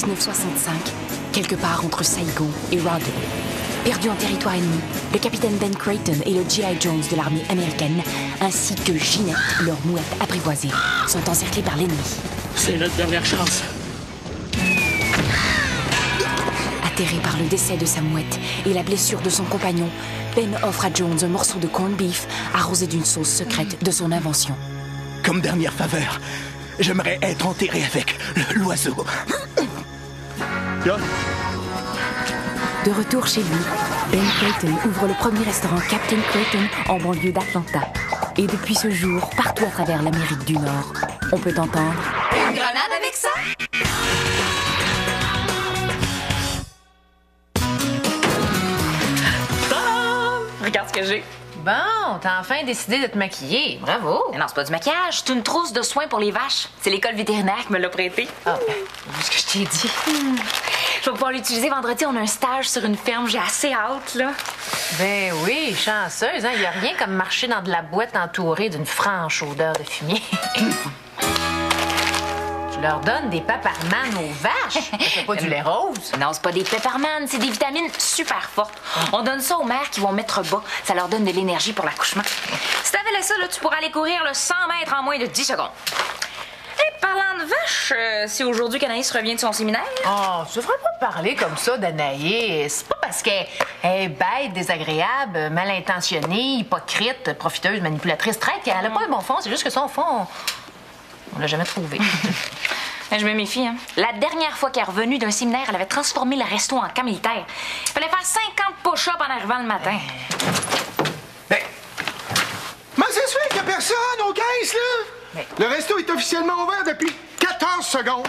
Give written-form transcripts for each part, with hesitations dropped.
1965, quelque part entre Saigon et Rawdon. Perdu en territoire ennemi, le capitaine Ben Creighton et le G.I. Jones de l'armée américaine, ainsi que Ginette, leur mouette apprivoisée, sont encerclés par l'ennemi. C'est notre dernière chance. Atterré par le décès de sa mouette et la blessure de son compagnon, Ben offre à Jones un morceau de corned beef arrosé d'une sauce secrète de son invention. Comme dernière faveur, j'aimerais être enterré avec l'oiseau. De retour chez lui, Ben Creighton ouvre le premier restaurant Captain Creighton en banlieue d'Atlanta. Et depuis ce jour, partout à travers l'Amérique du Nord, on peut entendre... Une grenade avec ça? Regarde ce que j'ai. Bon, t'as enfin décidé de te maquiller. Bravo. Mais non, c'est pas du maquillage, c'est une trousse de soins pour les vaches. C'est l'école vétérinaire qui me l'a prêté. Ah, ce que je t'ai dit. Je vais pouvoir l'utiliser vendredi. On a un stage sur une ferme. J'ai assez hâte, là. Ben oui, chanceuse, hein? Il y a rien comme marcher dans de la boîte entourée d'une franche odeur de fumier. Tu leur donnes des pepperman aux vaches. C'est pas du lait rose. Non, c'est pas des pepperman, c'est des vitamines super fortes. On donne ça aux mères qui vont mettre bas. Ça leur donne de l'énergie pour l'accouchement. Si t'avais ça, là, tu pourras aller courir le 100 mètres en moins de 10 secondes. Et parlant de vaches, c'est aujourd'hui qu'Anaïs revient de son séminaire. Oh, tu devrais pas parler comme ça d'Anaïs. C'est pas parce qu'elle est bête, désagréable, mal intentionnée, hypocrite, profiteuse, manipulatrice, traite qu'elle a pas un bon fond. C'est juste que son fond, on l'a jamais trouvé. Je me méfie, hein. La dernière fois qu'elle est revenue d'un séminaire, elle avait transformé le resto en camp militaire. Il fallait faire 50 push-ups en arrivant le matin. Mais... Comment ça se fait qu'il n'y a personne aux caisses, là? Mais... Le resto est officiellement ouvert depuis 14 secondes.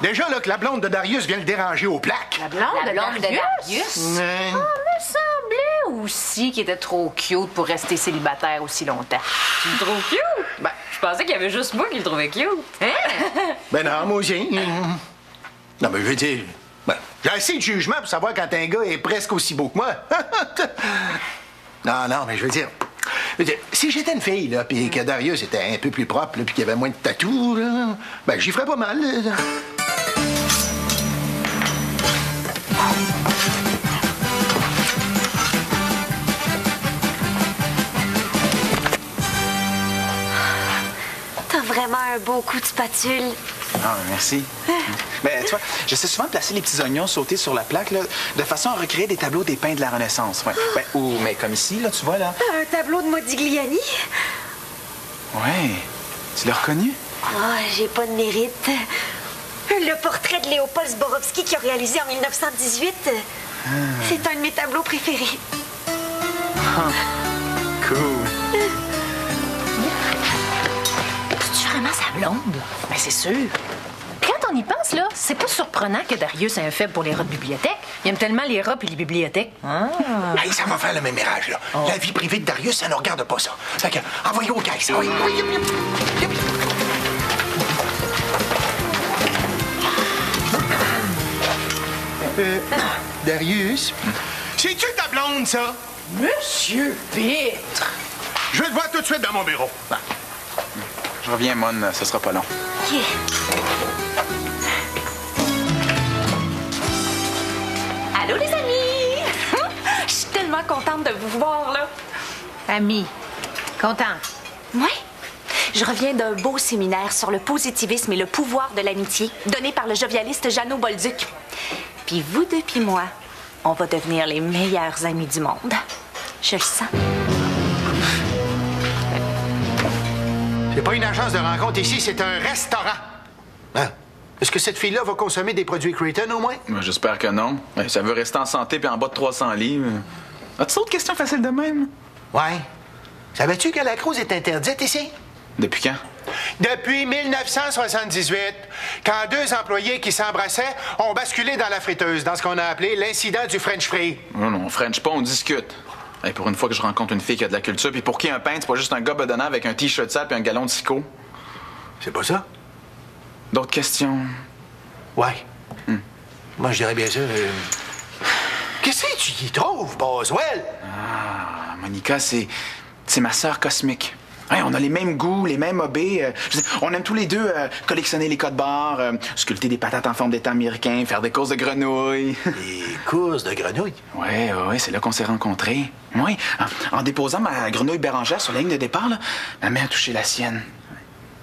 Déjà, là, que la blonde de Darius vient le déranger aux plaques. La blonde de Darius? Ouais. Ah, me semblait aussi qu'il était trop cute pour rester célibataire aussi longtemps. Trop cute? Ben, je pensais qu'il y avait juste moi qui le trouvais cute. Hein? Ben non, moi aussi. Non, mais je veux dire... Ben, j'ai assez de jugement pour savoir quand un gars est presque aussi beau que moi. Non, mais je veux dire... Si j'étais une fille, là, puis que Darius était un peu plus propre, puis qu'il y avait moins de tatous, là, ben j'y ferais pas mal. Là. T'as vraiment un beau coup de spatule. Ah, merci. Mais tu vois, j'essaie souvent de placer les petits oignons sautés sur la plaque, là, de façon à recréer des tableaux des peintres de la Renaissance. Ouais. Ben, mais comme ici, là, tu vois, là. Un tableau de Modigliani? Ouais. Tu l'as reconnu? Ah, j'ai pas de mérite. Le portrait de Léopold Zborowski qu'il a réalisé en 1918. C'est un de mes tableaux préférés. Cool. C'est-tu vraiment sa blonde? Ben, c'est sûr. Quand on y pense, là, c'est pas surprenant que Darius ait un faible pour les rats de bibliothèque. Il aime tellement les rats et les bibliothèques. Ah. Hey, ça va faire le même mirage, là. Oh. La vie privée de Darius, ça ne regarde pas ça. Fait que, envoyez aux caisses. Oui. Darius, c'est-tu ta blonde, ça? Monsieur Pitre! Je vais te voir tout de suite dans mon bureau. Je reviens, Mon, ce sera pas long. OK. Allô, les amis! Je suis tellement contente de vous voir, là. Ami, content. Ouais. Je reviens d'un beau séminaire sur le positivisme et le pouvoir de l'amitié, donné par le jovialiste Jeannot Bolduc. Puis vous deux puis moi, on va devenir les meilleurs amis du monde. Je le sens. C'est pas une agence de rencontre ici, c'est un restaurant. Hein? Est-ce que cette fille-là va consommer des produits Creighton au moins? J'espère que non. Ça veut rester en santé puis en bas de 300 livres. As-tu d'autres questions faciles de même? Ouais. Savais-tu que la crouse est interdite ici? Depuis quand? Depuis 1978, quand deux employés qui s'embrassaient ont basculé dans la friteuse, dans ce qu'on a appelé l'incident du French Fry. Non, French pas, on discute. Hey, pour une fois que je rencontre une fille qui a de la culture, puis pour qui un peintre, c'est pas juste un gars bedonnant avec un T-shirt sale puis un galon de Sicko. C'est pas ça? D'autres questions? Ouais. Moi, je dirais bien sûr... Qu'est-ce que tu y trouves, Boswell? Ah, Monica, c'est ma sœur cosmique. Ouais, on a les mêmes goûts, les mêmes hobbies. On aime tous les deux collectionner les codes barres, sculpter des patates en forme d'État américain, faire des courses de grenouilles. Des courses de grenouilles? Oui, c'est là qu'on s'est rencontrés. Oui, en déposant ma grenouille bérangère sur la ligne de départ, là, ma main a touché la sienne.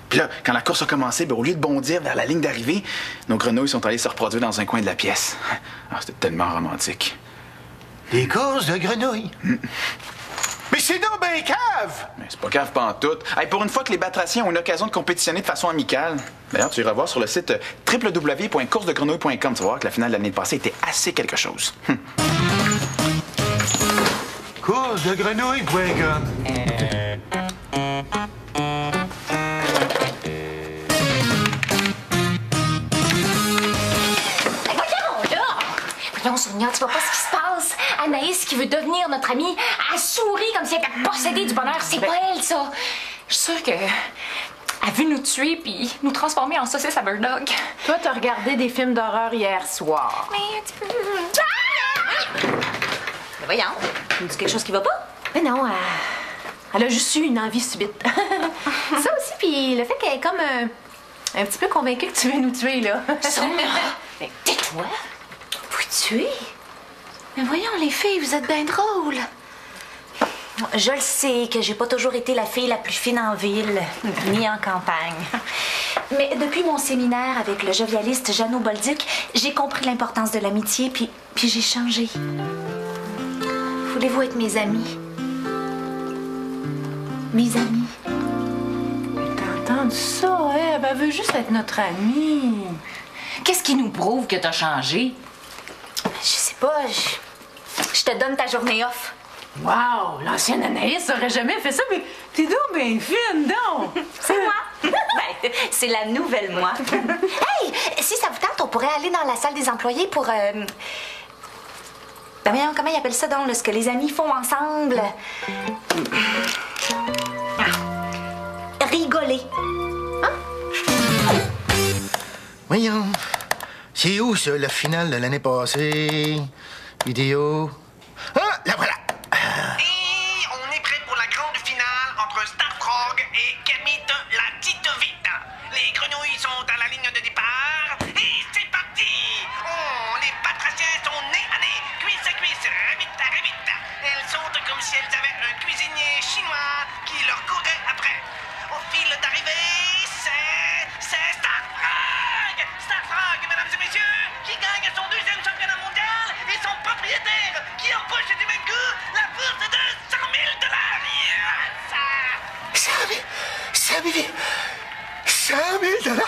Puis là, quand la course a commencé, au lieu de bondir vers la ligne d'arrivée, nos grenouilles sont allées se reproduire dans un coin de la pièce. C'était tellement romantique. Des courses de grenouilles? Mais c'est donc ben cave! Mais c'est pas cave pantoute. Hey, pour une fois que les batraciens ont une occasion de compétitionner de façon amicale. D'ailleurs, tu iras voir sur le site www.coursegrenouille.com. Tu vas voir que la finale de l'année passée était assez quelque chose. Coursegrenouille.com. Voyons, Sonia, tu vois pas ce qui se passe? Anaïs, qui veut devenir notre amie, elle sourit comme si elle était possédée du bonheur. C'est pas elle, ça. Je suis sûre que... Elle veut nous tuer puis nous transformer en saucisse à bird dog. Toi, t'as regardé des films d'horreur hier soir. Mais tu peux... Mais voyons, tu me dis quelque chose qui va pas? Mais non, elle a juste eu une envie subite. Ça aussi, puis le fait qu'elle est comme un petit peu convaincue que tu veux nous tuer, là. Sonia! Mais tais-toi! Vous tuez? Mais voyons, les filles, vous êtes bien drôles. Je le sais que j'ai pas toujours été la fille la plus fine en ville, ni en campagne. Mais depuis mon séminaire avec le jovialiste Jeannot Bolduc, j'ai compris l'importance de l'amitié, puis j'ai changé. Voulez-vous être mes amis? Mes amis? T'as entendu ça, Ève? Elle veut juste être notre amie. Qu'est-ce qui nous prouve que t'as changé? Je sais pas, je te donne ta journée off. Wow! L'ancienne Anaïs aurait jamais fait ça, mais t'es donc bien fine, donc! C'est moi. Ben, c'est la nouvelle moi. Hey, si ça vous tente, on pourrait aller dans la salle des employés pour... Ben voyons, comment ils appellent ça donc, là, ce que les amis font ensemble? Rigoler. Voyons. C'est où, ça, la finale de l'année passée? Vidéo. Ah, la voilà! Et on est prêt pour la grande finale entre Starfrog et Kermit la petite vite. Les grenouilles sont à la ligne de départ. Et c'est parti! Oh, les batraciens sont nez à nez, cuisse à cuisse, vite à vite. Elles sautent comme si elles avaient un cuisinier chinois qui leur courait après. Au fil d'arrivée, c'est Starfrog! Starfrog, mesdames et messieurs, qui gagne son deuxième championnat mondial et son propriétaire qui empoche du même coup la bourse de 100 000 $. Yes! 100 000 $!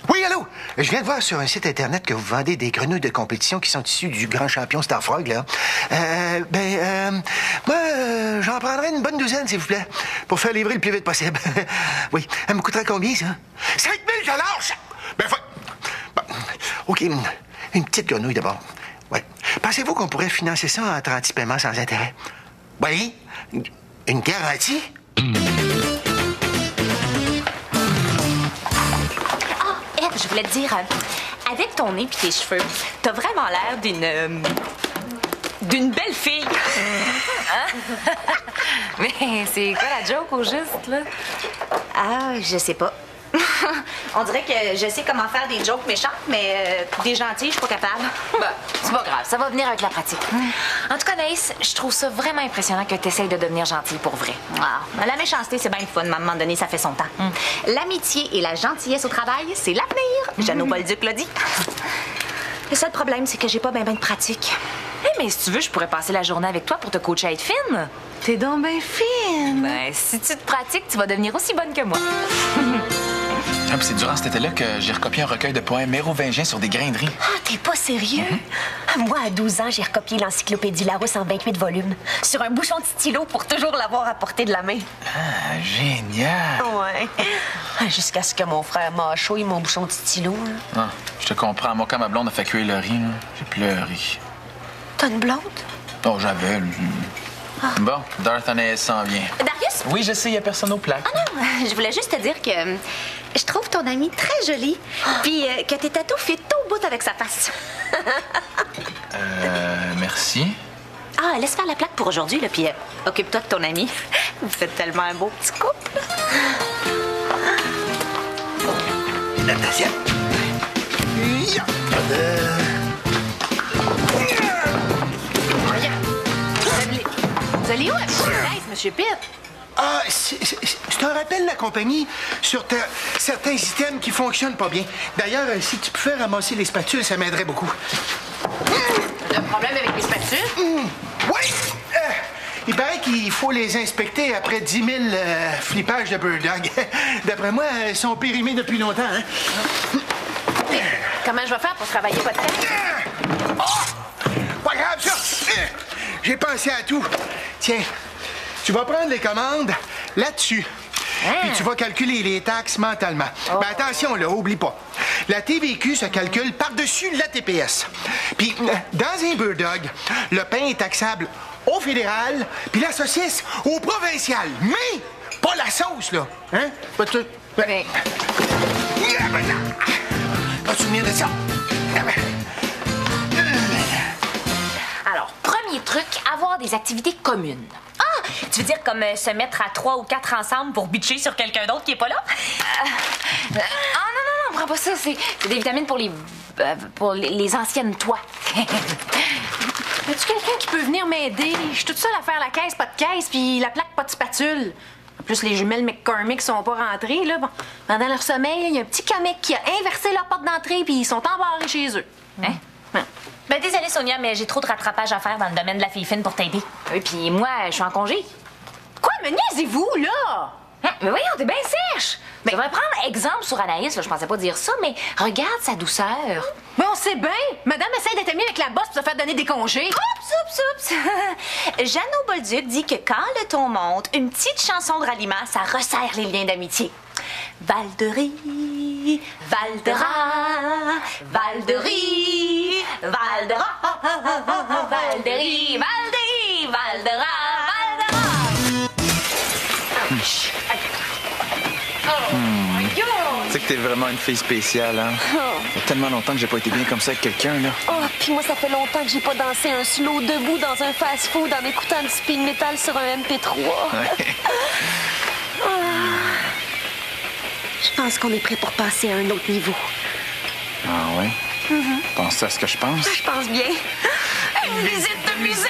Oui, allô? Je viens de voir sur un site Internet que vous vendez des grenouilles de compétition qui sont issues du grand champion Starfrog, là. Moi, j'en prendrais une bonne douzaine, s'il vous plaît, pour faire livrer le plus vite possible. Oui. Elle me coûterait combien, ça? 5 000 $! Ben, OK, une petite grenouille d'abord. Ouais. Pensez-vous qu'on pourrait financer ça en 30 paiements sans intérêt? Oui. Une garantie? Je voulais te dire, avec ton nez et tes cheveux, t'as vraiment l'air d'une belle fille. Mais c'est quoi la joke au juste, là? Ah, je sais pas. On dirait que je sais comment faire des jokes méchantes, mais des gentils, je suis pas capable. Ben, c'est pas grave, ça va venir avec la pratique. En tout cas, Anaïs, je trouve ça vraiment impressionnant que tu essayes de devenir gentille pour vrai. Ah, la méchanceté, c'est bien le fun, mais à un moment donné, ça fait son temps. L'amitié et la gentillesse au travail, c'est l'avenir. Jeannot Bolduc l'a dit. Le seul problème, c'est que j'ai pas bien de pratique. Mais si tu veux, je pourrais passer la journée avec toi pour te coacher à être fine. T'es donc bien fine. Ben, si tu te pratiques, tu vas devenir aussi bonne que moi. Ah, puis c'est durant cet été-là que j'ai recopié un recueil de poèmes mérovingiens sur des graineries. Ah, t'es pas sérieux? Moi, à 12 ans, j'ai recopié l'encyclopédie Larousse en 28 volumes sur un bouchon de stylo pour toujours l'avoir à portée de la main. Ah, génial! Ouais. Jusqu'à ce que mon frère mâchouille mon bouchon de stylo. Ah, je te comprends. Moi, quand ma blonde a fait cuire le riz, là, j'ai pleuré. T'as une blonde? Oh, j'avais. Bon, Darth Anaïs s'en vient. Darius? Oui, je sais, il n'y a personne aux plaques. Ah non, je voulais juste te dire que je trouve ton amie très jolie, puis que tes tatous fit tout au bout avec sa face. merci. Ah, laisse faire la plaque pour aujourd'hui, là, puis occupe-toi de ton ami. Vous faites tellement un beau petit couple. Attention. Ya. Vous allez où avec cette caisse, Monsieur Pitt? Ah, c'est un rappel de la compagnie sur certains items qui fonctionnent pas bien. D'ailleurs, si tu pouvais ramasser les spatules, ça m'aiderait beaucoup. Un problème avec les spatules? Oui! Il paraît qu'il faut les inspecter après 10 000 flippages de Bird Dog. D'après moi, elles sont périmées depuis longtemps. Hein? Comment je vais faire pour travailler votre caisse? Pas grave, ça! J'ai pensé à tout. Tiens, tu vas prendre les commandes là-dessus. Puis tu vas calculer les taxes mentalement. Mais attention, là, oublie pas. La TVQ se calcule par-dessus la TPS. Puis, dans un Bird Dog, le pain est taxable au fédéral, puis la saucisse au provincial. Mais pas la sauce, là. Hein? Vas-tu... Mais... Vas-tu souvenir de ça? Alors, premier truc, avoir des activités communes. Ah, tu veux dire comme se mettre à 3 ou 4 ensemble pour bitcher sur quelqu'un d'autre qui est pas là? Non, prends pas ça. C'est des vitamines pour les anciennes toi. As-tu quelqu'un qui peut venir m'aider? Je suis toute seule à faire la caisse, pas de caisse, puis la plaque, pas de spatule. En plus, les jumelles McCormick sont pas rentrées, là. Bon, pendant leur sommeil, il y a un petit comique qui a inversé leur porte d'entrée, puis ils sont embarrés chez eux. Hein? Ouais. Ben, désolée, Sonia, mais j'ai trop de rattrapage à faire dans le domaine de la fille fine pour t'aider. Oui, puis moi, je suis en congé. Quoi, me niaisez-vous, là? Hein? Mais voyons, t'es bien sèche. Mais je vais prendre exemple sur Anaïs, là, je pensais pas dire ça, mais regarde sa douceur. Mais on sait bien. Madame essaie d'être amie avec la bosse pour se faire donner des congés. Oups! Jeannot Bolduc dit que quand le ton monte, une petite chanson de ralliement, ça resserre les liens d'amitié. Val de Riz, Val de Rat, Val de Riz, Val de Rat, Val de Riz, Val de Riz, Val de Rat, Val de Rat. Tu sais que t'es vraiment une fille spéciale, hein? Ça fait tellement longtemps que j'ai pas été bien comme ça avec quelqu'un, là. Oh, puis moi, ça fait longtemps que j'ai pas dansé un slow debout dans un fast-food en écoutant du speed metal sur un MP3. Je pense qu'on est prêt pour passer à un autre niveau. Ah ouais? Penses-tu à ce que je pense? Je pense bien. Une visite de musée!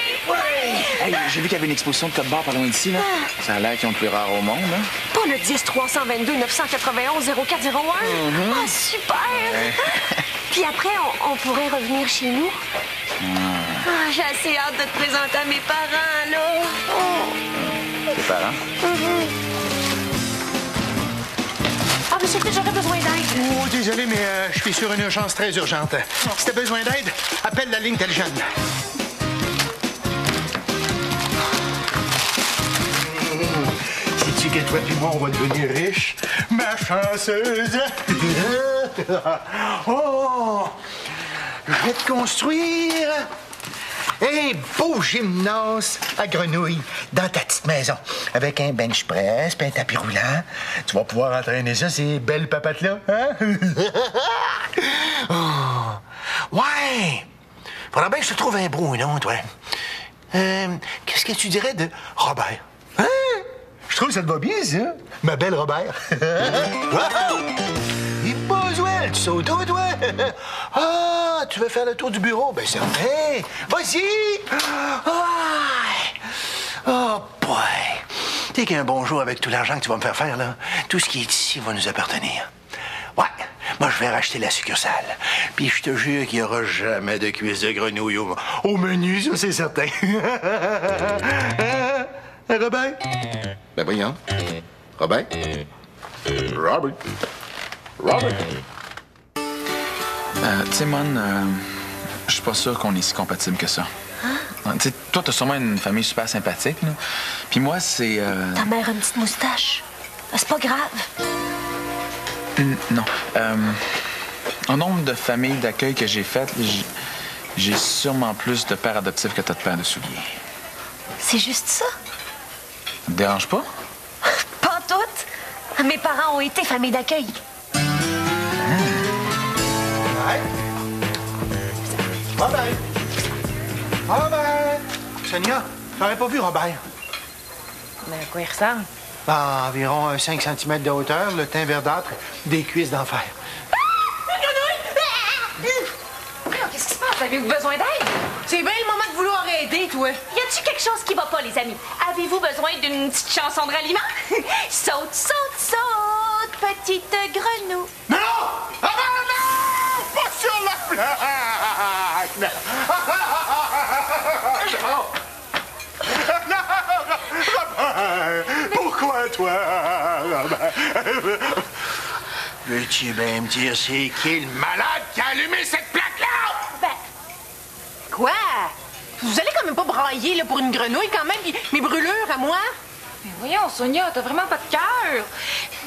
Hey, j'ai vu qu'il y avait une exposition de code barre pas loin d'ici, là. Ça a l'air qu'ils ont le plus rare au monde, hein? Pas le 10 322 991 0401. Ah, super! Puis après, on pourrait revenir chez nous. Ah, j'ai assez hâte de te présenter à mes parents, là. Tes parents? Ah, monsieur Pitt, j'aurais besoin d'aide. Oh, désolé, mais je suis sur une urgence très urgente. Si t'as besoin d'aide, appelle la ligne Téléjeune. Sais-tu que toi et moi, on va devenir riches? Ma chanceuse! Oh! Je vais te construire un beau gymnase à Grenouille dans ta petite maison. Avec un bench press puis un tapis roulant. Tu vas pouvoir entraîner ça, ces belles papates-là. Hein? Oh. Ouais! Faudra bien que je te trouve un beau nom, toi. Qu'est-ce que tu dirais de Robert? Hein? Je trouve que ça te va bien, ça. Ma belle Robert. Wow! Il besoin, tu sautes où, toi? Ah, tu veux faire le tour du bureau? Ben, certain. Vas-y! Oh, boy! T'es qu'un bon jour avec tout l'argent que tu vas me faire faire, là. Tout ce qui est ici va nous appartenir. Ouais, moi, je vais racheter la succursale. Puis je te jure qu'il n'y aura jamais de cuisses de grenouille au menu, ça, c'est certain. Hein, Robert? Ben voyons. Robert? Robert? Tu sais, Mon, je suis pas sûr qu'on est si compatibles que ça. Tu sais, toi, t'as sûrement une famille super sympathique, là. Puis moi, c'est... Ta mère a une petite moustache. C'est pas grave. Non. Au nombre de familles d'accueil que j'ai faites, j'ai sûrement plus de pères adoptifs que t'as de paires de souliers. C'est juste ça? Ça te dérange pas? Pas toutes. Mes parents ont été famille d'accueil. Robert! Robert! Sonia, j'aurais pas vu Robert. Mais à quoi il ressemble? Environ 5 cm de hauteur, le teint verdâtre, des cuisses d'enfer. Qu'est-ce qui se passe? Avez-vous besoin d'aide? C'est bien le moment de vouloir aider, toi. Y a-t-il quelque chose qui va pas, les amis? Avez-vous besoin d'une petite chanson de ralliement? Saute, saute, saute, petite grenouille. Non! Robert, non! Pas sur la plaque! Non! Non! Robert! Pourquoi toi, Robert? Veux-tu bien me dire c'est qui le malade qui a allumé cette plaque-là? Quoi? Vous allez quand même pas brailler là, pour une grenouille quand même, puis mes brûlures à moi? Mais voyons, Sonia, t'as vraiment pas de cœur.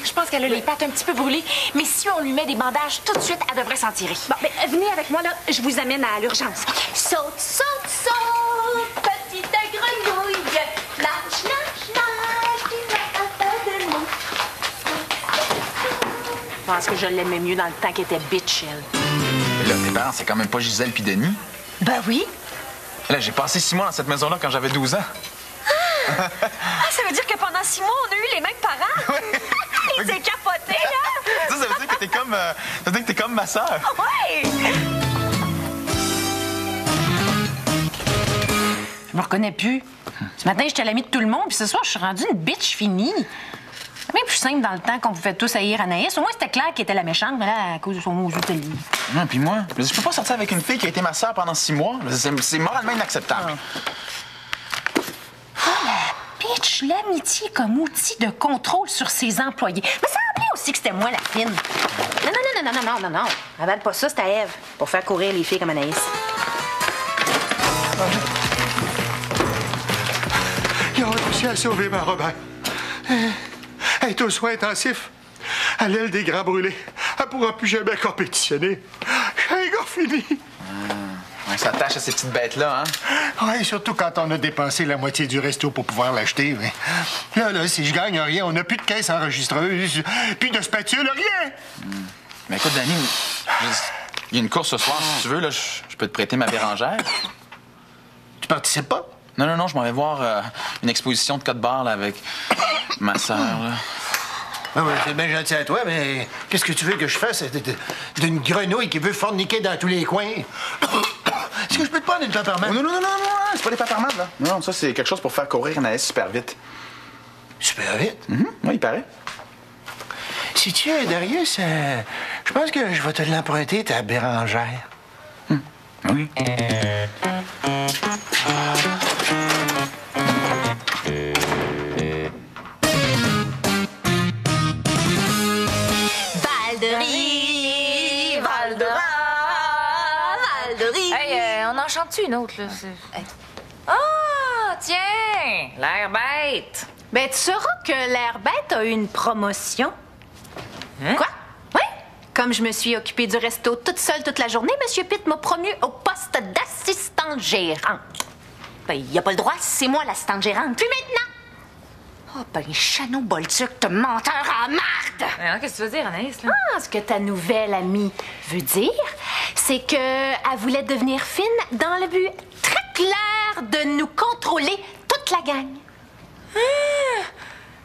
Je pense qu'elle a les pattes un petit peu brûlées, mais si on lui met des bandages tout de suite, elle devrait s'en tirer. Bon, ben, venez avec moi, là. Je vous amène à l'urgence. Saute, saute, saute, petite grenouille. Nage, nage, nage, tu n'as pas de nous. Je pense que je l'aimais mieux dans le temps qu'elle était bitch, elle. Mais là, tes parents, c'est quand même pas Gisèle puis Denis. Ben oui. Là, j'ai passé 6 mois dans cette maison-là quand j'avais 12 ans. Ah, ça veut dire que pendant 6 mois, on a eu les mêmes parents? Il s'est capoté, là! Ça veut dire que t'es comme... ça veut dire que t'es comme ma sœur. Ouais! Je me reconnais plus. Ce matin, j'étais l'amie de tout le monde, puis ce soir, je suis rendue une bitch finie. C'est bien plus simple dans le temps qu'on pouvait tous haïr Anaïs. Au moins, c'était clair qu'elle était la méchante, mais là, à cause de son mot aux livre. Non, puis moi, je peux pas sortir avec une fille qui a été ma sœur pendant 6 mois. C'est moralement inacceptable. Bitch, l'amitié comme outil de contrôle sur ses employés. Mais ça semblait aussi que c'était moi la fine. Non. Avale pas ça, c'est à Ève, pour faire courir les filles comme Anaïs. Ils ont réussi à sauver ma Robert. Elle est aux soins intensifs. À l'aile des grands brûlés. Elle pourra plus jamais compétitionner. J'ai un gars fini. On s'attache à ces petites bêtes-là, hein? Oui, surtout quand on a dépensé la moitié du resto pour pouvoir l'acheter. Mais là, si je gagne rien, on n'a plus de caisse enregistreuse, plus de spatule, rien. Mais écoute, Danny, il y a une course ce soir, si tu veux, là, je peux te prêter ma bérangère. Tu participes pas? Non, je m'en vais voir une exposition de code barre là, avec ma sœur. Là. Ah oui, c'est bien gentil à toi, mais qu'est-ce que tu veux que je fasse d'une grenouille qui veut forniquer dans tous les coins? Est-ce que je peux te prendre une peppermint? Non, c'est pas des peppermint, là. Non, ça, c'est quelque chose pour faire courir Anaïs super vite. Super vite? Oui, il paraît. Si tu es Darius, je pense que je vais te l'emprunter, ta bérangère. Oui. Val-de-Rie, Val-de-Rat, Val-de-Rie. Hey, on en chante-tu une autre, là? Ah, tiens, l'air bête. Ben, tu sauras que l'air bête a eu une promotion. Hein? Quoi? Oui. Comme je me suis occupée du resto toute seule toute la journée, M. Pitt m'a promue au poste d'assistante gérante. Ben, il n'y a pas le droit, c'est moi l'assistante gérante. Puis maintenant? Oh, ben, Jeannot Bolduc, te menteur à marde! Alors, qu'est-ce que tu veux dire, Anaïs, là? Ah, ce que ta nouvelle amie veut dire, c'est qu'elle voulait devenir fine dans le but très clair de nous contrôler toute la gang.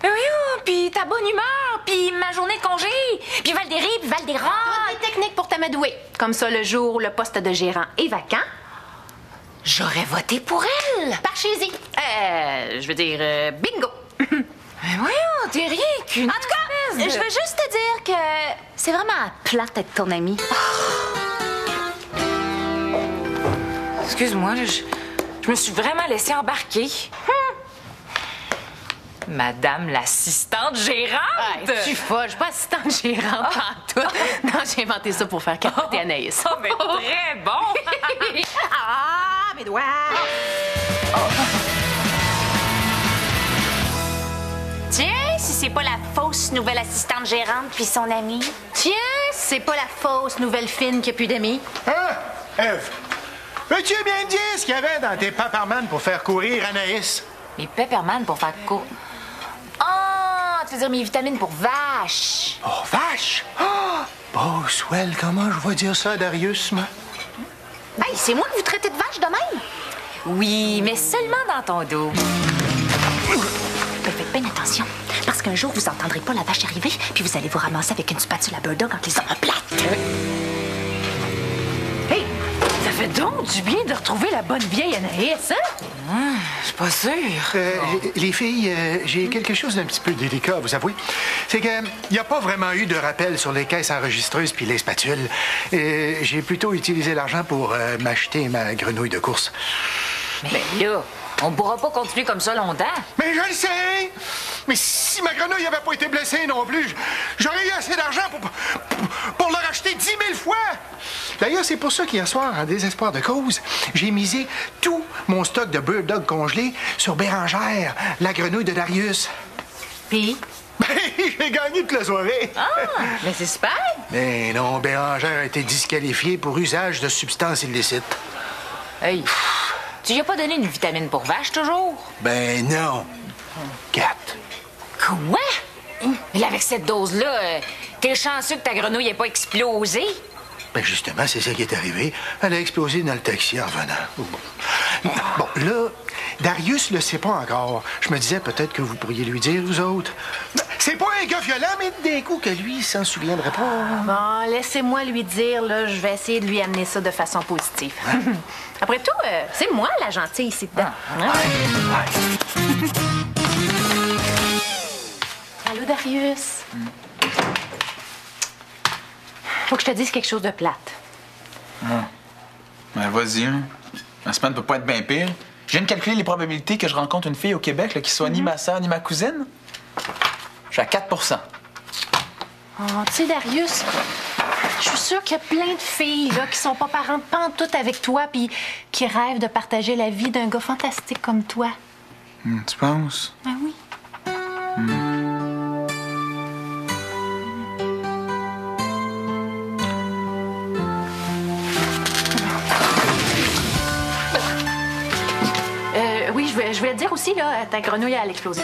Ben oui, puis ta bonne humeur, puis ma journée de congé, puis Val-des-Ries, puis Val-des-Rats. Toutes les techniques pour t'amadouer. Comme ça, le jour où le poste de gérant est vacant, J'aurais voté pour elle! par chez-y. Je veux dire, bingo. Ben voyons, t'es rien qu'une... En tout cas, je veux juste te dire que c'est vraiment plate d'être ton amie. Excuse-moi, là, je me suis vraiment laissée embarquer. Madame l'assistante gérante! Hey, tu folle, je suis pas assistante gérante en tout. Non, j'ai inventé ça pour faire capoter Anaïs. Oh, mais très bon! Ah, mes doigts! Tiens, si c'est pas la fausse nouvelle assistante gérante puis son amie. Tiens, c'est pas la fausse nouvelle fine qui a plus d'amis. Hein? Ève, veux-tu bien me dire ce qu'il y avait dans tes peppermint pour faire courir Anaïs? Les peppermint pour faire court. Oh, tu veux dire mes vitamines pour vache. Oh, vache! Oh, Boswell, comment je vais dire ça à Darius, moi? Hey, c'est moi que vous traitez de vache de même? Oui, mais seulement dans ton dos. Faites bien attention, parce qu'un jour, vous n'entendrez pas la vache arriver, puis vous allez vous ramasser avec une spatule à Bird Dog entre les omoplates. Hey, ça fait donc du bien de retrouver la bonne vieille Anaïs, hein? Je suis pas sûre. Les filles, j'ai quelque chose d'un petit peu délicat à vous avouer. C'est qu'il n'y a pas vraiment eu de rappel sur les caisses enregistreuses puis les spatules. J'ai plutôt utilisé l'argent pour m'acheter ma grenouille de course. Mais là, on pourra pas continuer comme ça longtemps. Mais je le sais! Mais si ma grenouille n'avait pas été blessée non plus, j'aurais eu assez d'argent pour le racheter 10 000 fois! D'ailleurs, c'est pour ça qu'hier soir, en désespoir de cause, j'ai misé tout mon stock de Bird Dog congelé sur Bérangère, la grenouille de Darius. Puis? Ben, j'ai gagné toute la soirée. Ah, mais c'est super! Mais non, Bérangère a été disqualifiée pour usage de substances illicites. Hey, tu lui as pas donné une vitamine pour vache, toujours? Ben non. 4. Quoi? Mais là, avec cette dose-là, t'es chanceux que ta grenouille ait pas explosé. Ben justement, c'est ça qui est arrivé. Elle a explosé dans le taxi en venant. Bon, là, Darius le sait pas encore. Je me disais peut-être que vous pourriez lui dire, vous autres. Ben, c'est pas un gars violent, mais d'un coup que lui, il s'en souviendrait pas. Bon, laissez-moi lui dire, là, je vais essayer de lui amener ça de façon positive. Après tout, c'est moi la gentille ici dedans. Hein? Allô, Darius? Faut que je te dise quelque chose de plate. Ben, vas-y, hein. La semaine peut pas être bien pire. Je viens de calculer les probabilités que je rencontre une fille au Québec là, qui soit ni ma sœur ni ma cousine. Je suis à 4 Oh, tu sais, Darius, je suis sûre qu'il y a plein de filles là, qui sont pas parentes pantoute avec toi puis qui rêvent de partager la vie d'un gars fantastique comme toi. Tu penses? Ben oui. Oui, je voulais te dire aussi, là, ta grenouille, elle a explosé.